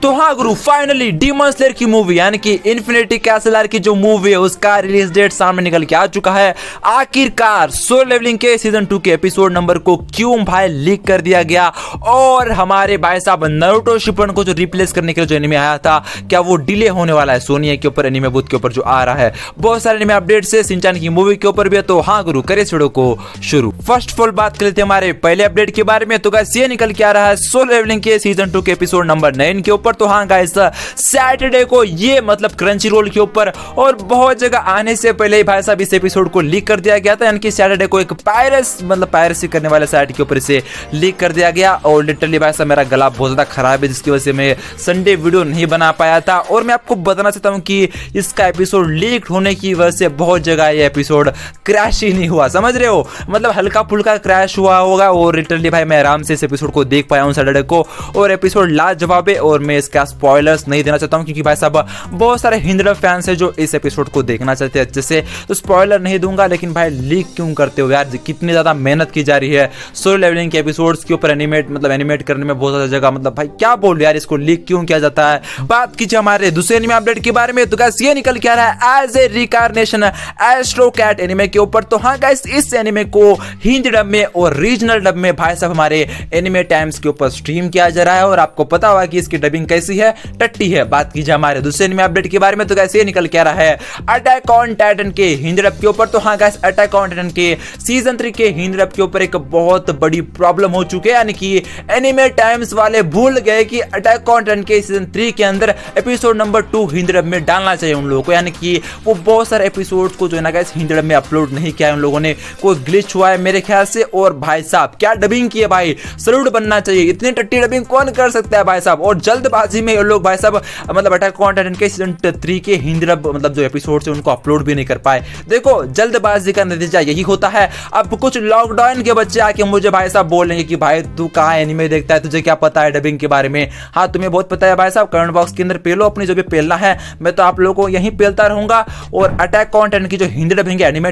तो हाँ गुरु, finally demon slayer की मूवी यानी कि इन्फिनिटी कैसल आर की जो मूवी है उसका रिलीज डेट सामने निकल के आ चुका है। आखिरकार सोलो लेवलिंग के सीजन 2 के एपिसोड नंबर को क्यों भाई लीक कर दिया गया, और हमारे भाई साहब नारुतो शिपन को जो रिप्लेस करने के लिए जो एनिमे आया था क्या वो डिले होने वाला है सोनिया के ऊपर, एनिमे बूथ के ऊपर जो आ रहा है। बहुत सारे एनिमे अपडेट्स है शिनचैन की मूवी के ऊपर भी है। तो हाँ गुरु, करे वीडियो को शुरू। फर्स्ट ऑफ ऑल बात कर लेते हैं हमारे पहले अपडेट के बारे में। तो गाइस ये निकल के आ रहा है सोलो लेवलिंग के सीजन 2 के एपिसोड नंबर 9 के ऊपर। तो हाँ गाइस, सैटरडे को ये मतलब क्रंची रोल के ऊपर और बहुत जगह आने से पहले ही भाई साहब इस एपिसोड को लीक कर दिया गया था, यानी कि सैटरडे को एक पायरेसी करने वाले साइट के ऊपर इसे लीक कर दिया गया। और लिटरली भाई साहब मेरा गला बहुत ज्यादा खराब है जिसकी वजह से मैं संडे वीडियो नहीं बना पाया था। और मैं आपको बताना चाहता हूँ कि इसका एपिसोड लीक होने की वजह से बहुत जगह ये एपिसोड क्रैश ही नहीं हुआ, समझ रहे हो, मतलब हल्का फुल्का क्रैश हुआ होगा। और लिटरली भाई मैं आराम से इस एपिसोड को देख पाया हूँ सैटरडे को, और एपिसोड लाजवाब है। और मैं इसका स्पॉयलर्स नहीं देना चाहता हूँ क्योंकि भाई साहब बहुत सारे हिंदू फैंस हैं जो इस एपिसोड को देखना चाहते हैं अच्छे से, तो स्पॉइलर नहीं दूंगा। लेकिन भाई लीक क्यों करते हो यार, कितनी ज्यादा मेहनत की जा रही है सोलो लेवलिंग के एपिसोड्स के ऊपर एनिमेट करने में बहुत ज्यादा जगह, मतलब भाई क्या बोल यार, इसको लीक क्यों किया जाता है। बात कीजिए हमारे दूसरे एनिमे अपडेट के बारे में। तो गाइस ये निकल के आ रहा है as a reincarnation astro cat anime के ऊपर। तो हाँ गाइस, इस एनिमे को हिंदी डब में और रीजनल डब में भाई साहब हमारे एनिमे टाइम्स के ऊपर स्ट्रीम किया जा रहा है, और आपको पता होगा कि इसकी डबिंग कैसी है, टट्टी है। बात कीजिए हमारे दूसरे एनिमे अपडेट के बारे में। तो गाइस ये निकल के आ रहा है अटैक ऑन टाइटन के हिंदी डब के ऊपर। तो हाँ गाइस, अटैक ऑन टाइटन के सीजन 3 के हिंदी डब के ऊपर एक बहुत बड़ी प्रॉब्लम हो चुकी है, यानी कि एनिमे टाइम्स वाले भूल गए कि अटैक ऑन टाइटन के सीजन 3 के अंदर एपिसोड नंबर 2 हिंदी डब में डालना चाहिए उन लोगों को, यानी कि वो बहुत सारे एपिसोड को जो है ना गाइस हिंदी डब में अपलोड नहीं किया है उन लोगों ने, कोई ग्लिच हुआ है मेरे ख्याल से। और भाई साहब क्या डबिंग की है भाई, सैल्यूट बनना चाहिए, इतनी टट्टी डबिंग कौन कर सकता है भाई साहब। और जल्दबाजी में ये लोग भाई साहब मतलब अटैक ऑन टाइटन के सीजन 3 के हिंदी डब मतलब जो एपिसोड है उनको अपलोड भी नहीं कर पाए। देखो जल्दबाजी का नतीजा यही होता है। अब कुछ लॉकडाउन के बच्चे आके मुझे भाई साहब बोलेंगे कि भाई तू कहाँ एनिमे देखता है, तुझे क्या पता है डबिंग के बारे में। हाँ तुम्हें बहुत पता है भाई साहब, कमेंट बॉक्स के अंदर पेलो अपनी जो भी पेलना है, मैं तो आप लोगों को यहीं पेलता रहूंगा। और अटैक ऑन टाइटन की जो हिंदी डबिंग है एनिमे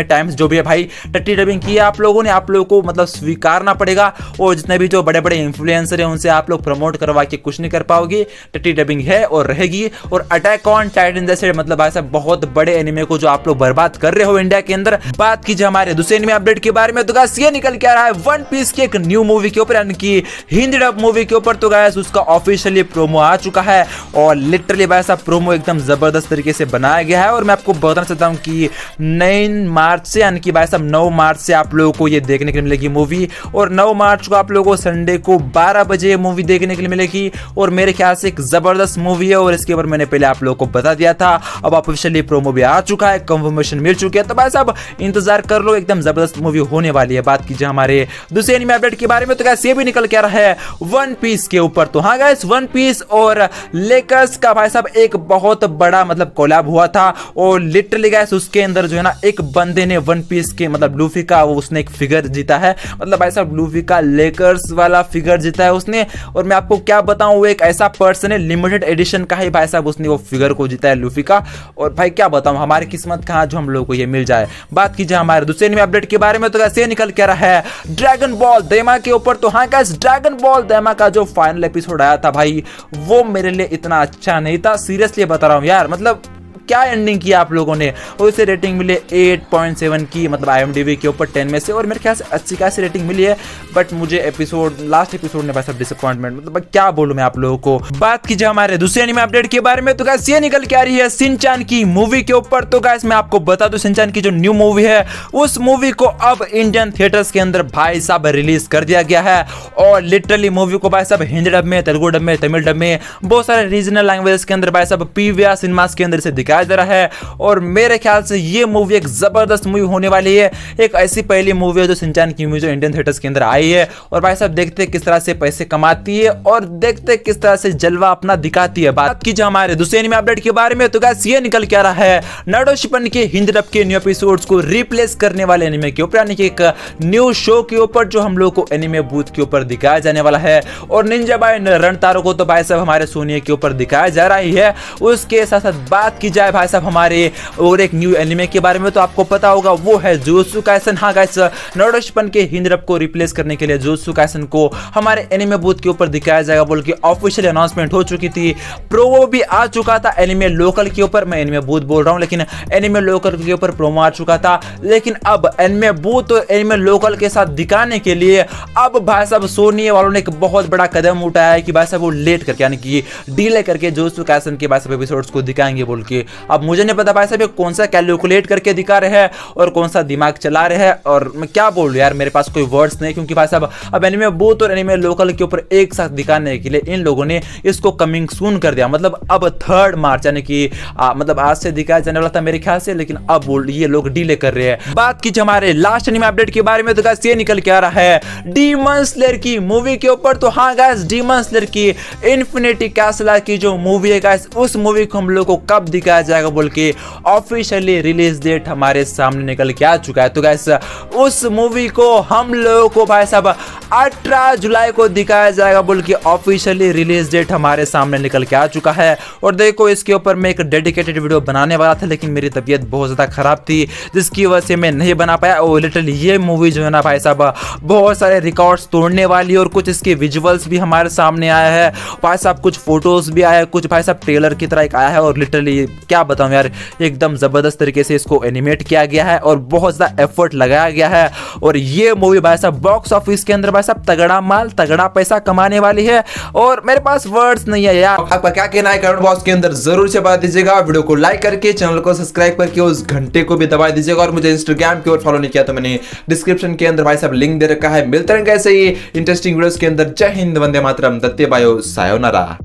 टाइम्स जो भी है भाई टट्टी डबिंग की है आप लोगों ने, आप लोगों को मतलब स्वीकारना पड़ेगा। और जितने भी जो बड़े बड़े इन्फ्लुएंसर हैं उनसे आप लोग प्रमोट करवा के कुछ नहीं कर पाओगे, टट्टी डबिंग है और रहेगी। और अटैक ऑन टाइटन जैसे मतलब भाई साहब बहुत बड़े एनिमे को जो आप लोग बर्बाद कर रहे हो इंडिया के अंदर। बात कीजिए हमारे दूसरे एनिमे अपडेट के बारे में। तो गाइस ये निकल के आ रहा है वन पीस की एक न्यू मूवी के ऊपर, यानी कि हिंदी डब मूवी के ऊपर। तो गाइस उसका ऑफिशियली प्रोमो आ चुका है, और लिटरली भाई साहब प्रोमो एकदम जबरदस्त तरीके से बनाया गया है। और मैं आपको बताना चाहता हूं कि 9 मार्च से यानी कि भाई साहब 9 मार्च से आप लोगों को ये देखने के लिए मिलेगी मूवी, और 9 मार्च को आप लोगों को संडे को 12 बजे मूवी देखने के लिए मिलेगी। और मेरे ख्याल से एक जबरदस्त मूवी है, और इसके ऊपर मैंने पहले आप लोगों को बता दिया था। अब ऑफिशियली प्रोमो भी आ चुका है, कंफर्मेशन मिल चुकी है, तो भाई साहब इंतजार कर लो, एकदम जबरदस्त मूवी होने वाली है। बात कीजिए हमारे दूसरे एनिमे अपडेट के बारे में। तो गाइस ये भी निकल के आ रहा है वन पीस के ऊपर। तो हाँ गाइस, वन पीस और लेकर्स का भाई साहब एक बहुत बड़ा मतलब कोलैब हुआ था, और लिटरली गाइस उसके अंदर जो है ना एक बंदे ने वन पीस के मतलब लूफी का उसने एक फिगर जीता है, मतलब भाई साहब लूफी का लेकर्स वाला फिगर जीता है उसने। और मैं आपको क्या बताऊं, वो एक ऐसा पर्सन है, लिमिटेड एडिशन का ही भाई साहब उसने वो फिगर को जीता है लूफी का। और भाई क्या बताऊं, हमारी किस्मत कहां जो हम लोगों को ये मिल जाए। बात कीजिए हमारे दूसरे एनिमे अपडेट के बारे में। तो कैसे निकल के रहा है ड्रैगन बॉल दैमा के ऊपर। तो हाँ गाइस, ड्रैगन बॉल दैमा का जो फाइनल एपिसोड आया था भाई वो मेरे लिए इतना अच्छा नहीं था, सीरियसली बता रहा हूं यार, मतलब क्या एंडिंग की आप लोगों ने। और इसे रेटिंग मिली 8.7 की, मतलब IMDb के ऊपर 10 में से, और मेरे ख्याल से अच्छी खासी रेटिंग मिली है। बट मुझे लास्ट एपिसोड ने भाई सब डिसअपॉइंटमेंट, मतलब क्या बोलूं मैं आप लोगों को। बात कीजिए हमारे दूसरे एनिमे अपडेट के बारे में। तो गाइस ये निकल के आ रही है शिनचैन की मूवी के ऊपर। तो गाइस मैं आपको बता दूं, शिनचैन की जो न्यू मूवी है उस मूवी को अब इंडियन थिएटर्स के अंदर भाई साहब रिलीज कर दिया गया है। और लिटरली मूवी को भाई साहब हिंदी डब में, तेलुगु डब में, तमिल डब में, बहुत सारे रीजनल लैंग्वेज के अंदर भाई साहब PVR सिनेमास के अंदर से दिखाया जा रहा है। और मेरे ख्याल से ये मूवी एक जबरदस्त मूवी होने वाली है, एक ऐसी पहली मूवी है जो शिनचैन की मूवी जो इंडियन थिएटर्स के अंदर आई है। और भाई साहब देखते हैं किस तरह से पैसे कमाती है, और देखते हैं किस तरह से जलवा अपना दिखाती है। बात कीजिए हमारे दूसरे एनिमे अपडेट के बारे में। तो गाइस ये निकल के आ रहा है नारुतो शिपन के हिंदी डब के न्यू एपिसोड्स को रिप्लेस करने वाले एनिमे के ऊपर, यानी कि एक न्यू शो के ऊपर जो हम लोग को एनिमे बूथ के ऊपर दिखाया जाने वाला है। और निंजा बाय रनतारो को तो भाई साहब हमारे सोनिया के ऊपर दिखाया जा रही है। उसके साथ साथ बात की जा जाए भाई साहब हमारे और एक न्यू एनिमे के बारे में, तो आपको पता होगा वो है जुजुत्सु काइसन। हाँ गाइस, नारुतो शिपन के हिंद्रप को रिप्लेस करने के लिए जुजुत्सु काइसन को हमारे एनिमे बूथ के ऊपर दिखाया जाएगा बोल के ऑफिशियल अनाउंसमेंट हो चुकी थी। प्रोमो भी आ चुका था एनिमे लोकल के ऊपर, मैं एनिमे बूथ बोल रहा हूँ लेकिन एनिमे लोकल के ऊपर प्रोमो आ चुका था। लेकिन अब एनिमे बूथ और एनिमे लोकल के साथ दिखाने के लिए अब भाई साहब सोनी वालों ने एक बहुत बड़ा कदम उठाया है कि भाई साहब वो लेट करके यानी कि डिले करके जुजुत्सु काइसन के भाई साहब एपिसोड्स को दिखाएंगे बोल के। अब मुझे नहीं पता भाई साहब ये कौन सा कैलकुलेट करके दिखा रहे हैं और कौन सा दिमाग चला रहे हैं, और मैं क्या बोल रहा यार, मेरे पास कोई वर्ड्स नहीं, क्योंकि भाई साहब अब एनिमे बूथ और एनिमे लोकल के ऊपर एक साथ दिखाने के लिए इन लोगों ने इसको कमिंग सून कर दिया। मतलब अब 3 मार्च यानी कि मतलब आज से दिखाया जाने वाला था मेरे ख्याल से, लेकिन अब ये लोग डिले कर रहे हैं। बात कीजिए हमारे लास्ट एनिमे अपडेट के बारे में, तो गाइस ये निकल के आ रहा है डीमन स्लेयर की मूवी के ऊपर। तो हाँ गाइस, डीमन स्लेयर की इन्फिनिटी कैसल की जो मूवी है गाइस, उस मूवी को हम लोग को कब दिखाया जाएगा बोल के ऑफिशियली रिलीज डेट हमारे सामने निकल के आ चुका है। तो गाइस उस मूवी को हम लोगों को भाई साहब 18 जुलाई को दिखाया जाएगा बोल के ऑफिशियली रिलीज डेट हमारे सामने निकल के आ चुका है। और देखो इसके ऊपर मैं एक डेडिकेटेड वीडियो बनाने वाला था, लेकिन मेरी तबीयत बहुत ज़्यादा खराब थी जिसकी वजह से मैं नहीं बना पाया। और लिटरली ये मूवी जो है ना भाई साहब बहुत सारे रिकॉर्ड्स तोड़ने वाली, और कुछ इसके विजुअल्स भी हमारे सामने आया है भाई साहब, कुछ फोटोज भी आया है, कुछ भाई साहब ट्रेलर की तरह एक आया है। और लिटरली क्या बताऊं यार, एकदम ज़बरदस्त तरीके से इसको एनिमेट किया गया है और बहुत ज़्यादा एफर्ट लगाया गया है। और ये मूवी भाई साहब बॉक्स ऑफिस के अंदर भाई साहब तगड़ा माल तगड़ा पैसा कमाने वाली है, और मेरे पास वर्ड्स नहीं है यार। आपका क्या कहना है कमेंट बॉक्स के अंदर जरूर से बता दीजिएगा। वीडियो को लाइक करके चैनल को सब्सक्राइब करके उस घंटे को भी दबा दीजिएगा। और मुझे इंस्टाग्राम की ओर फॉलो नहीं किया तो मैंने डिस्क्रिप्शन के अंदर भाई साहब लिंक दे रखा है। मिलते रहेंगे ऐसे ही इंटरेस्टिंग वीडियोस के अंदर। जय हिंद, वंदे मातरम, दत्ते बायो, सायोनारा।